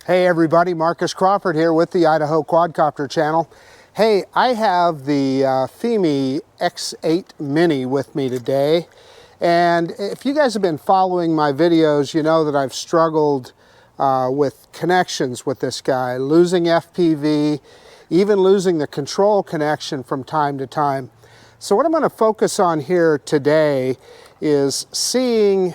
Hey everybody, Marcus Crawford here with the Idaho Quadcopter channel. Hey, I have the Fimi X8 Mini with me today. And if you guys have been following my videos, you know that I've struggled with connections with this guy, losing FPV, even losing the control connection from time to time. So what I'm going to focus on here today is seeing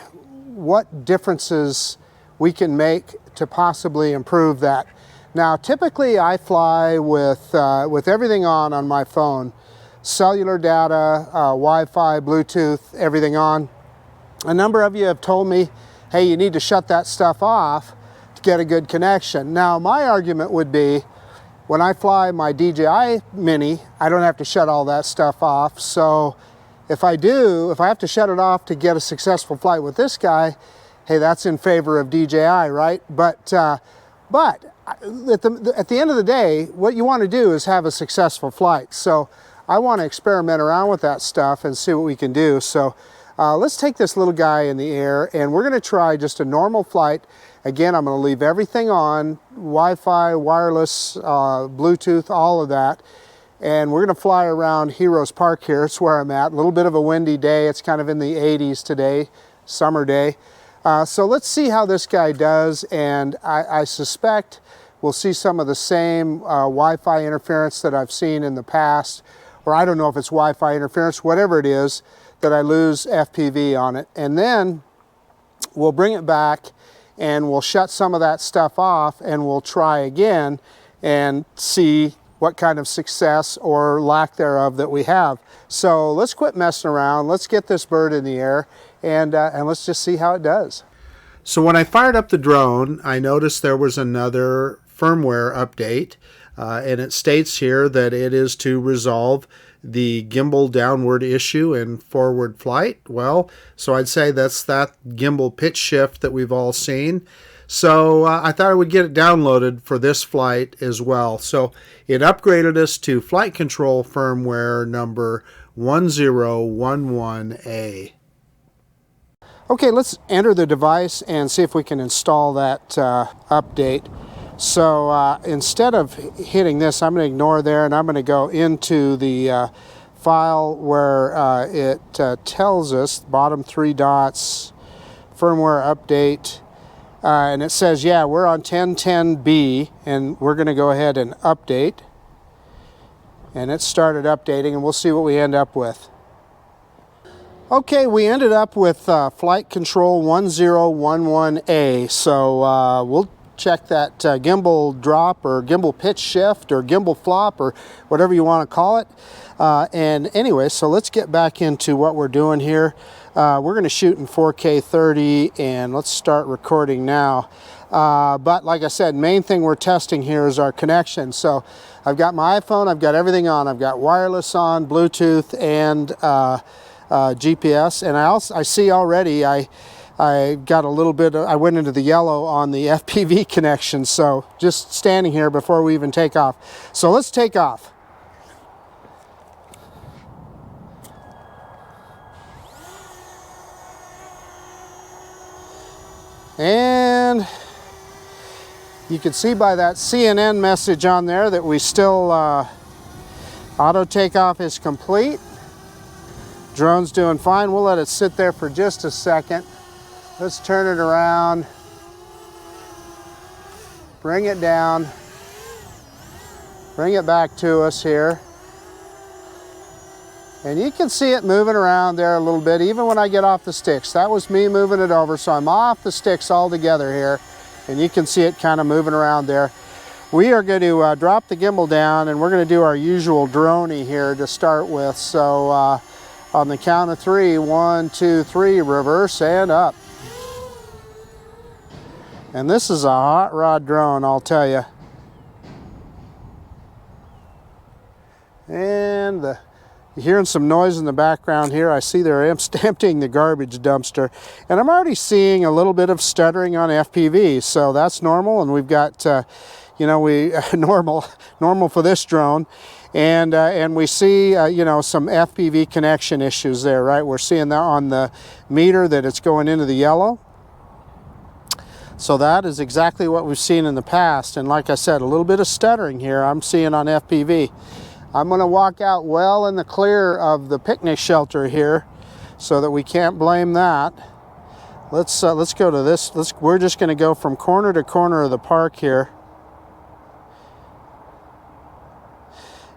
what differences we can make to possibly improve that. Now, typically I fly with everything on my phone, cellular data, Wi-Fi, Bluetooth, everything on. A number of you have told me, hey, you need to shut that stuff off to get a good connection. Now, my argument would be, when I fly my DJI Mini, I don't have to shut all that stuff off. So if I have to shut it off to get a successful flight with this guy, hey, that's in favor of DJI, right? But at the end of the day, what you want to do is have a successful flight. So I want to experiment around with that stuff and see what we can do. So let's take this little guy in the air, and we're going to try just a normal flight. Again, I'm going to leave everything on, Wi-Fi, wireless, Bluetooth, all of that. And we're going to fly around Heroes Park here. It's where I'm at. A little bit of a windy day. It's kind of in the 80s today, summer day. So let's see how this guy does, and I suspect we'll see some of the same Wi-Fi interference that I've seen in the past, or I don't know if it's Wi-Fi interference, whatever it is, that I lose FPV on it. And then we'll bring it back and we'll shut some of that stuff off and we'll try again and see what kind of success or lack thereof that we have. So let's quit messing around. Let's get this bird in the air and let's just see how it does. So when I fired up the drone, I noticed there was another firmware update, and it states here that it is to resolve the gimbal downward issue in forward flight. Well, so I'd say that's that gimbal pitch shift that we've all seen. So I thought I would get it downloaded for this flight as well. So it upgraded us to flight control firmware number 1011A. Okay, let's enter the device and see if we can install that update. So instead of hitting this, I'm going to ignore there, and I'm going to go into the file where it tells us, bottom 3 dots, firmware update. And it says, yeah, we're on 1010B, and we're going to go ahead and update. And it started updating, and we'll see what we end up with. Okay, we ended up with flight control 1011A. So we'll check that gimbal drop or gimbal pitch shift or gimbal flop or whatever you want to call it. And anyway, so let's get back into what we're doing here. We're going to shoot in 4K 30, and let's start recording now. But like I said, main thing we're testing here is our connection. So I've got my iPhone, I've got everything on. I've got wireless on, Bluetooth, and GPS. And I see already I got a little bit, I went into the yellow on the FPV connection. So just standing here before we even take off. So let's take off. And you can see by that CNN message on there that we still, auto takeoff is complete. Drone's doing fine. We'll let it sit there for just a second. Let's turn it around. Bring it down. Bring it back to us here. And you can see it moving around there a little bit, even when I get off the sticks. That was me moving it over, so I'm off the sticks altogether here. And you can see it kind of moving around there. We are going to drop the gimbal down, and we're going to do our usual droney here to start with. So on the count of 3, 1, 2, 3, reverse and up. And this is a hot rod drone, I'll tell you. And you're hearing some noise in the background here. I see they're emptying the garbage dumpster. And I'm already seeing a little bit of stuttering on FPV, so that's normal. And we've got, you know, normal for this drone. And we see, you know, some FPV connection issues there, right? We're seeing that on the meter that it's going into the yellow. So that is exactly what we've seen in the past. And like I said, a little bit of stuttering here I'm seeing on FPV. I'm going to walk out well in the clear of the picnic shelter here so that we can't blame that. Let's go to this. We're just going to go from corner to corner of the park here.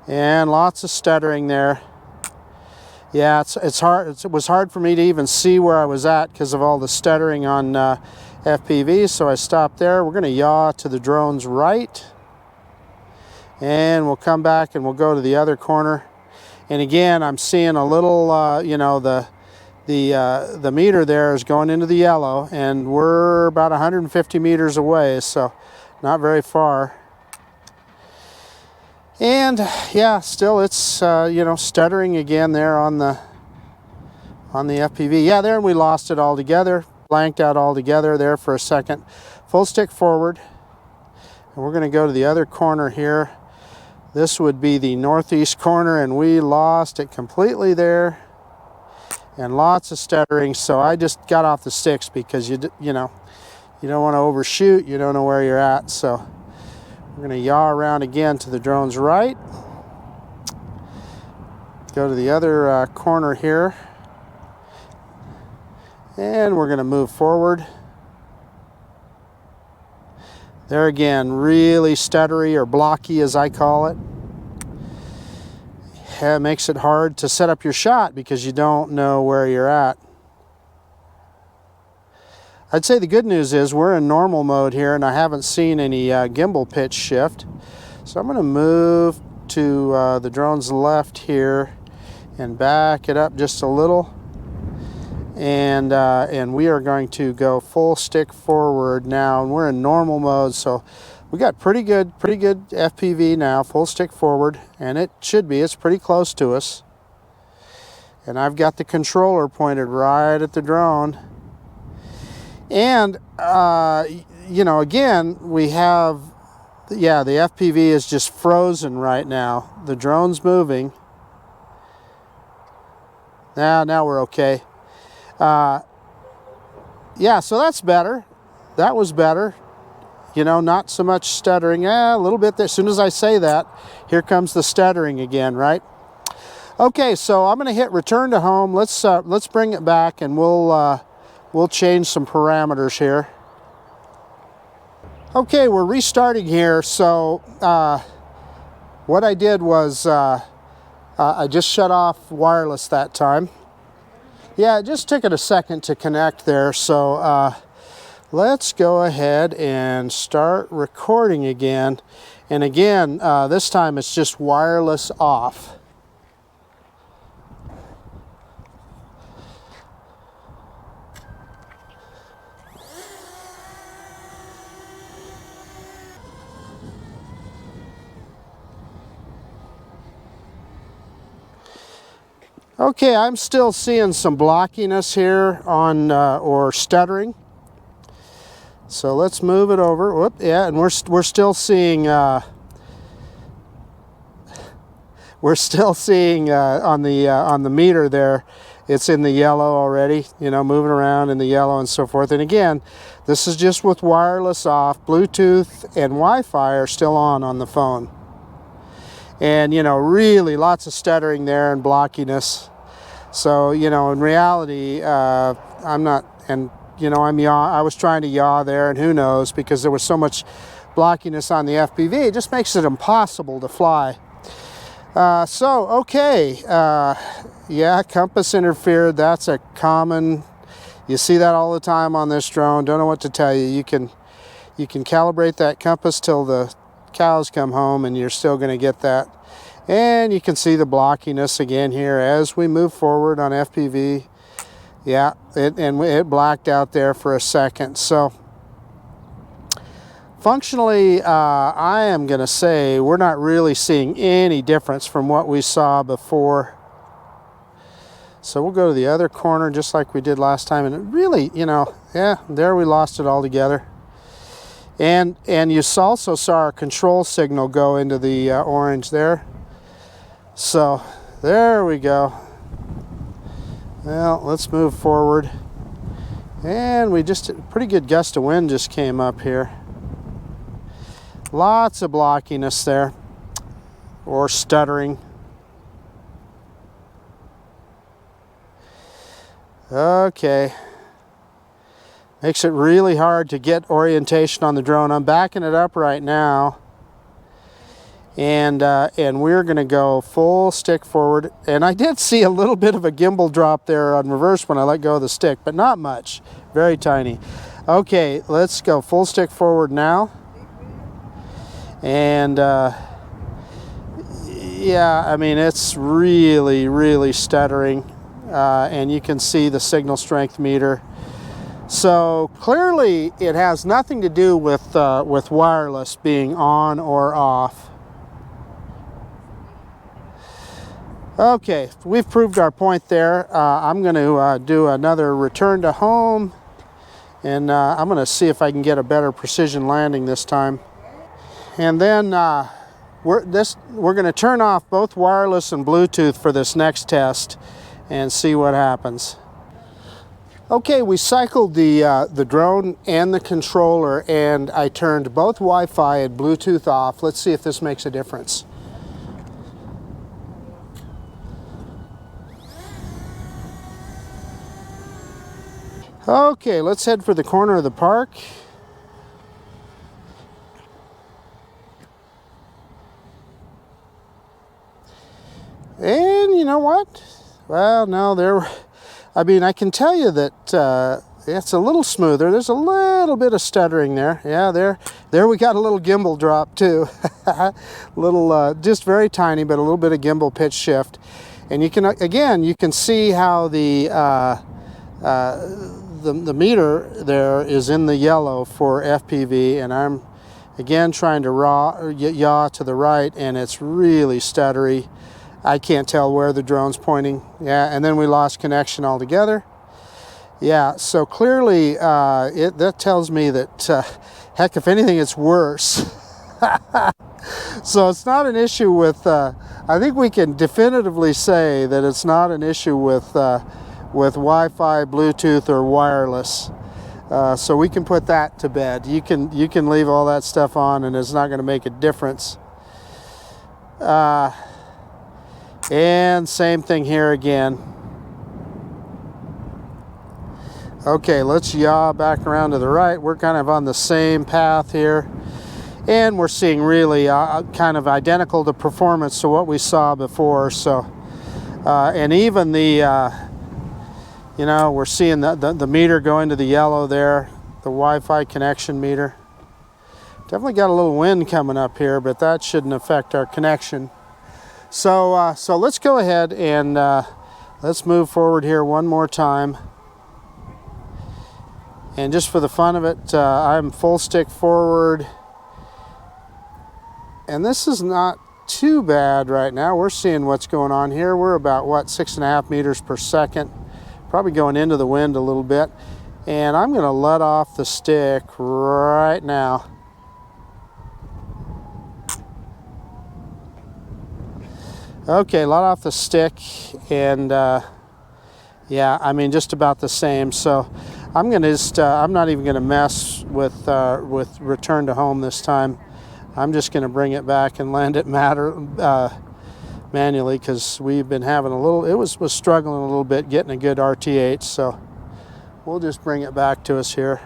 And lots of stuttering there. Yeah, it's hard. It was hard for me to even see where I was at because of all the stuttering on FPV, so I stopped there. We're going to yaw to the drone's right, and we'll come back and we'll go to the other corner. And again, I'm seeing a little, you know, the meter there is going into the yellow, and we're about 150 meters away, so not very far. And yeah, still it's you know, stuttering again there on the FPV. Yeah, there we lost it altogether, blanked out altogether there for a second. Full stick forward, and we're going to go to the other corner here. This would be the northeast corner, and we lost it completely there, and lots of stuttering. So I just got off the sticks because you know, you don't want to overshoot. You don't know where you're at, so. We're going to yaw around again to the drone's right. Go to the other corner here. And we're going to move forward. There again, really stuttery or blocky as I call it. It makes it hard to set up your shot because you don't know where you're at. I'd say the good news is we're in normal mode here, and I haven't seen any gimbal pitch shift. So I'm going to move to the drone's left here and back it up just a little. And we are going to go full stick forward now, and we're in normal mode. So we got pretty good FPV now, full stick forward, and it should be. It's pretty close to us. And I've got the controller pointed right at the drone. And, you know, again, we have, yeah, the FPV is just frozen right now. The drone's moving. Now we're okay. Yeah, so that's better. That was better. You know, not so much stuttering. A little bit there. As soon as I say that, here comes the stuttering again, right? Okay, so I'm going to hit return to home. Let's bring it back, and we'll change some parameters here. Okay, we're restarting here. So what I did was I just shut off wireless that time. Yeah, it just took it a second to connect there. So let's go ahead and start recording again. And again, this time it's just wireless off. Okay, I'm still seeing some blockiness here on, or stuttering. So let's move it over. Whoop, yeah, and we're still seeing, on the meter there, it's in the yellow already, you know, moving around in the yellow and so forth. And again, this is just with wireless off. Bluetooth and Wi-Fi are still on the phone. And, you know, really lots of stuttering there and blockiness. So, you know, in reality, I'm not, and, you know, I was trying to yaw there, and who knows, because there was so much blockiness on the FPV, it just makes it impossible to fly. So, okay, yeah, compass interfered. That's a common, you see that all the time on this drone. Don't know what to tell you. You can calibrate that compass till the cows come home, and you're still going to get that. And you can see the blockiness again here as we move forward on FPV. Yeah, it blacked out there for a second. So functionally, I am going to say we're not really seeing any difference from what we saw before. So we'll go to the other corner just like we did last time. And it really, you know, yeah, there we lost it altogether. And you also saw our control signal go into the orange there. So there we go. Well, let's move forward. And we just, a pretty good gust of wind just came up here. Lots of blockiness there, or stuttering. Okay. Makes it really hard to get orientation on the drone. I'm backing it up right now. And we're going to go full stick forward. And I did see a little bit of a gimbal drop there on reverse when I let go of the stick, but not much. Very tiny. Okay, let's go full stick forward now. And yeah, I mean, it's really, really stuttering. And you can see the signal strength meter. So clearly it has nothing to do with wireless being on or off. Okay, we've proved our point there. I'm going to do another return to home, and I'm going to see if I can get a better precision landing this time. And then we're going to turn off both wireless and Bluetooth for this next test and see what happens. Okay, we cycled the drone and the controller, and I turned both Wi-Fi and Bluetooth off. Let's see if this makes a difference. Okay, let's head for the corner of the park. And you know what? Well, no, I mean, I can tell you that it's a little smoother. There's a little bit of stuttering there. Yeah, there we got a little gimbal drop too. Little, just very tiny, but a little bit of gimbal pitch shift. And you can, again, you can see how the meter there is in the yellow for FPV, and I'm again trying to yaw to the right, and it's really stuttery. I can't tell where the drone's pointing. Yeah, and then we lost connection altogether. Yeah, so clearly that tells me that, heck, if anything, it's worse. So it's not an issue with, I think we can definitively say that it's not an issue with Wi-Fi, Bluetooth, or wireless. So we can put that to bed. You can leave all that stuff on and it's not going to make a difference. And same thing here again. Okay, let's yaw back around to the right. We're kind of on the same path here. And we're seeing really kind of identical to performance to what we saw before. So, and even the, you know, we're seeing the meter go into the yellow there, the Wi-Fi connection meter. Definitely got a little wind coming up here, but that shouldn't affect our connection. So, so let's go ahead and let's move forward here one more time. And just for the fun of it, I'm full stick forward. And this is not too bad right now. We're seeing what's going on here. We're about, what, 6.5 meters per second. Probably going into the wind a little bit. And I'm going to let off the stick right now. Okay, let off the stick, and yeah, I mean, just about the same. So I'm going to just, I'm not even going to mess with return to home this time. I'm just going to bring it back and land it manually, because we've been having a little, it was struggling a little bit getting a good RTH, so we'll just bring it back to us here.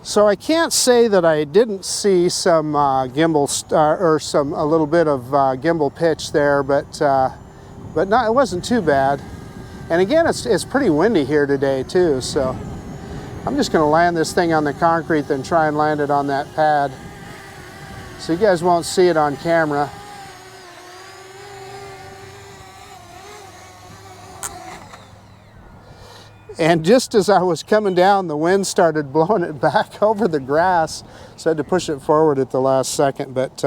So I can't say that I didn't see some gimbal or a little bit of gimbal pitch there, but not, it wasn't too bad. And again, it's pretty windy here today too, so I'm just going to land this thing on the concrete, then try and land it on that pad. So you guys won't see it on camera. And just as I was coming down, the wind started blowing it back over the grass, so I had to push it forward at the last second. But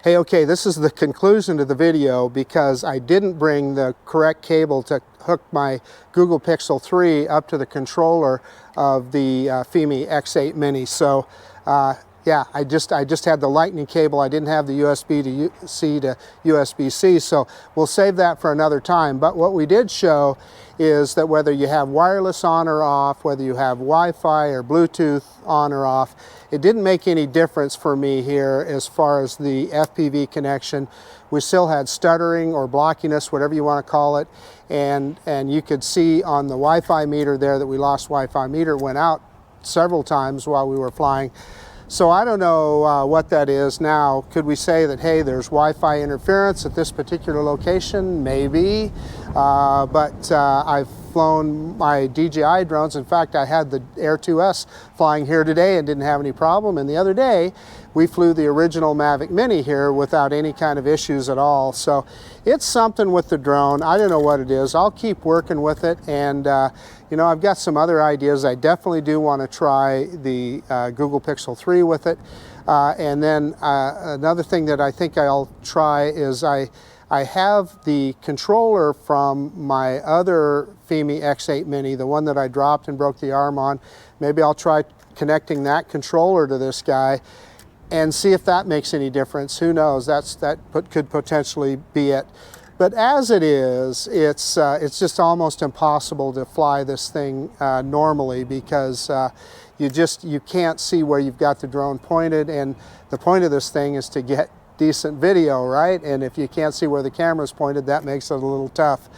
hey, okay, this is the conclusion to the video because I didn't bring the correct cable to hook my Google Pixel 3 up to the controller of the Fimi X8 Mini. So yeah, yeah, I just had the lightning cable. I didn't have the USB to C to USB-C, so we'll save that for another time. But what we did show is that whether you have wireless on or off, whether you have Wi-Fi or Bluetooth on or off, it didn't make any difference for me here as far as the FPV connection. We still had stuttering or blockiness, whatever you want to call it, and you could see on the Wi-Fi meter there that we lost Wi-Fi meter. Went out several times while we were flying. So I don't know what that is now. Could we say that, hey, there's Wi-Fi interference at this particular location? Maybe, but I've flown my DJI drones. In fact, I had the Air 2S flying here today and didn't have any problem. And the other day, we flew the original Mavic Mini here without any kind of issues at all. So it's something with the drone. I don't know what it is. I'll keep working with it. And, you know, I've got some other ideas. I definitely do want to try the Google Pixel 3 with it. And then another thing that I think I'll try is I have the controller from my other Fimi X8 Mini, the one that I dropped and broke the arm on. Maybe I'll try connecting that controller to this guy and see if that makes any difference. Who knows? That could potentially be it. But as it is, it's just almost impossible to fly this thing normally because you can't see where you've got the drone pointed, and the point of this thing is to get decent video, right? And if you can't see where the camera's pointed, that makes it a little tough.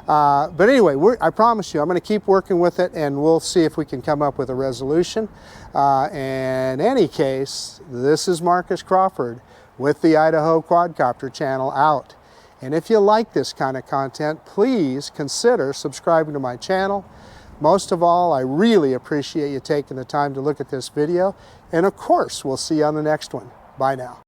But anyway, I promise you, I'm going to keep working with it, and we'll see if we can come up with a resolution. In any case, this is Marcus Crawford with the Idaho Quadcopter channel out. And if you like this kind of content, please consider subscribing to my channel. Most of all, I really appreciate you taking the time to look at this video. And of course, we'll see you on the next one. Bye now.